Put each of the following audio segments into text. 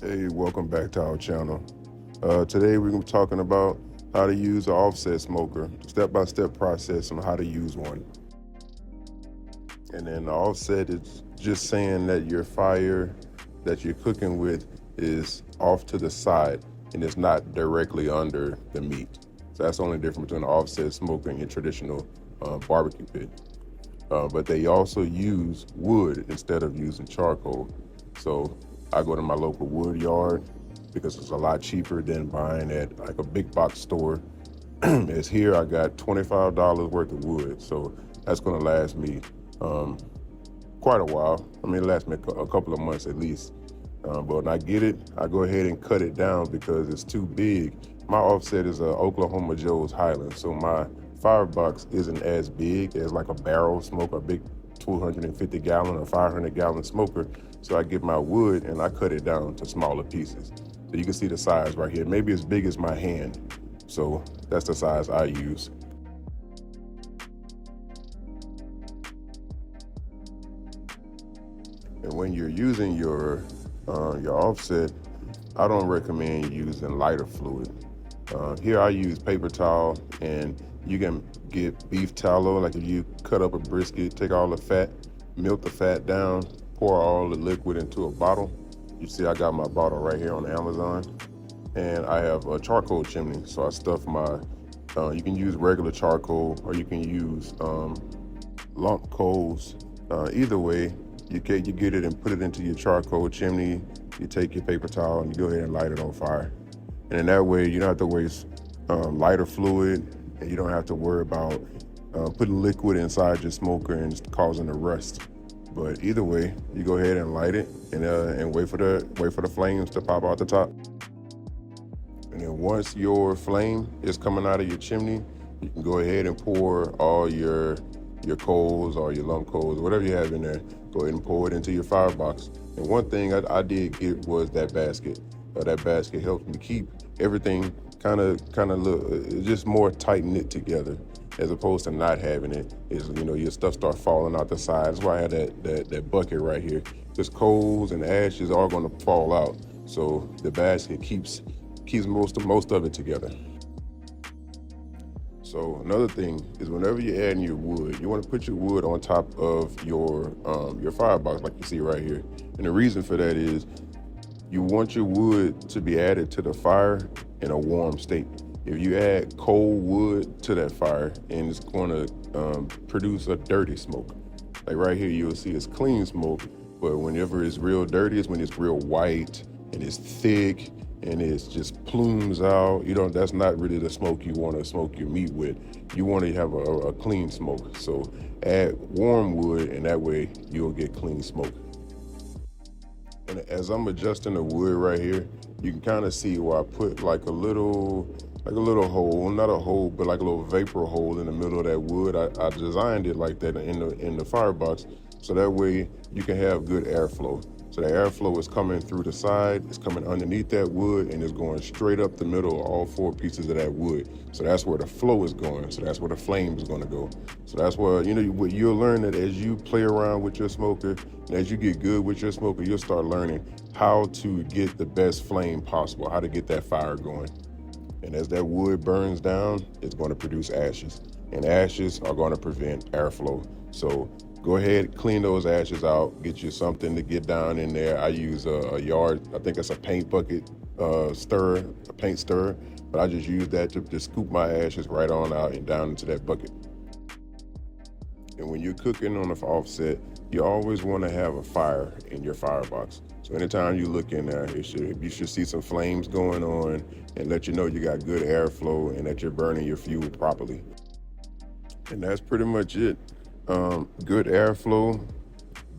Hey, welcome back to our channel. Today we're going to be talking about how to use an offset smoker, step-by-step process on how to use one. And then the offset is just saying that your fire that you're cooking with is off to the side and it's not directly under the meat. So that's the only difference between an offset smoker and your traditional barbecue pit. But they also use wood instead of using charcoal. So I go to my local wood yard because it's a lot cheaper than buying at like a big box store. As here, I got $25 worth of wood. So that's gonna last me quite a while. I mean, it lasts me a couple of months at least. But when I get it, I go ahead and cut it down because it's too big. My offset is a Oklahoma Joe's Highlands. So my firebox isn't as big as like a barrel smoker, a big 250 gallon or 500 gallon smoker. So I get my wood and I cut it down to smaller pieces. So you can see the size right here, maybe as big as my hand. So that's the size I use. And when you're using your offset, I don't recommend using lighter fluid. Here I use paper towel, and you can get beef tallow. Like if you cut up a brisket, take all the fat, melt the fat down, pour all the liquid into a bottle. You see I got my bottle right here on Amazon. And I have a charcoal chimney, so I stuff my, you can use regular charcoal or you can use lump coals. Either way, you get it and put it into your charcoal chimney. You take your paper towel and you go ahead and light it on fire. And in that way, you don't have to waste lighter fluid, and you don't have to worry about putting liquid inside your smoker and it's causing a rust. But either way, you go ahead and light it and wait for the flames to pop out the top. And then once your flame is coming out of your chimney, you can go ahead and pour all your coals or your lump coals, whatever you have in there, go ahead and pour it into your firebox. And one thing I did get was that basket. That basket helps me keep everything kind of look just more tight knit together, as opposed to not having it. Is, you know, your stuff start falling out the sides. That's why I had that bucket right here. Just coals and ashes are going to fall out, so the basket keeps most of it together. So another thing is, whenever you're adding your wood, you want to put your wood on top of your firebox, like you see right here. And the reason for that is you want your wood to be added to the fire in a warm state. If you add cold wood to that fire, and it's going to produce a dirty smoke. Like right here, you'll see it's clean smoke, but whenever it's real dirty, it's when it's real white and it's thick and it's just plumes out. You know, that's not really the smoke you want to smoke your meat with. You want to have a clean smoke. So add warm wood, and that way you'll get clean smoke. And as I'm adjusting the wood right here, you can kind of see where I put like a little hole, not a hole, but like a little vapor hole in the middle of that wood. I designed it like that in the firebox, so that way you can have good airflow. So the airflow is coming through the side, it's coming underneath that wood, and it's going straight up the middle of all four pieces of that wood. So that's where the flow is going. So that's where the flame is going to go. So that's where, you know, you'll learn that as you play around with your smoker, and as you get good with your smoker, you'll start learning how to get the best flame possible, how to get that fire going. And as that wood burns down, it's going to produce ashes. And ashes are going to prevent airflow. So go ahead, clean those ashes out, get you something to get down in there. I use a yard, I think it's a paint bucket stirrer, a paint stirrer, but I just use that to scoop my ashes right on out and down into that bucket. And when you're cooking on an offset, you always want to have a fire in your firebox. So anytime you look in there, you should see some flames going on and let you know you got good airflow and that you're burning your fuel properly. And that's pretty much it. Good airflow,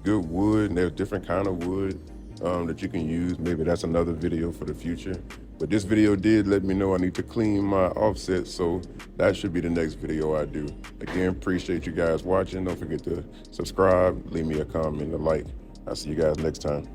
good wood, and there's different kind of wood that you can use. Maybe that's another video for the future. But this video did let me know I need to clean my offset, so that should be the next video I do. Again, appreciate you guys watching. Don't forget to subscribe, leave me a comment, a like. I'll see you guys next time.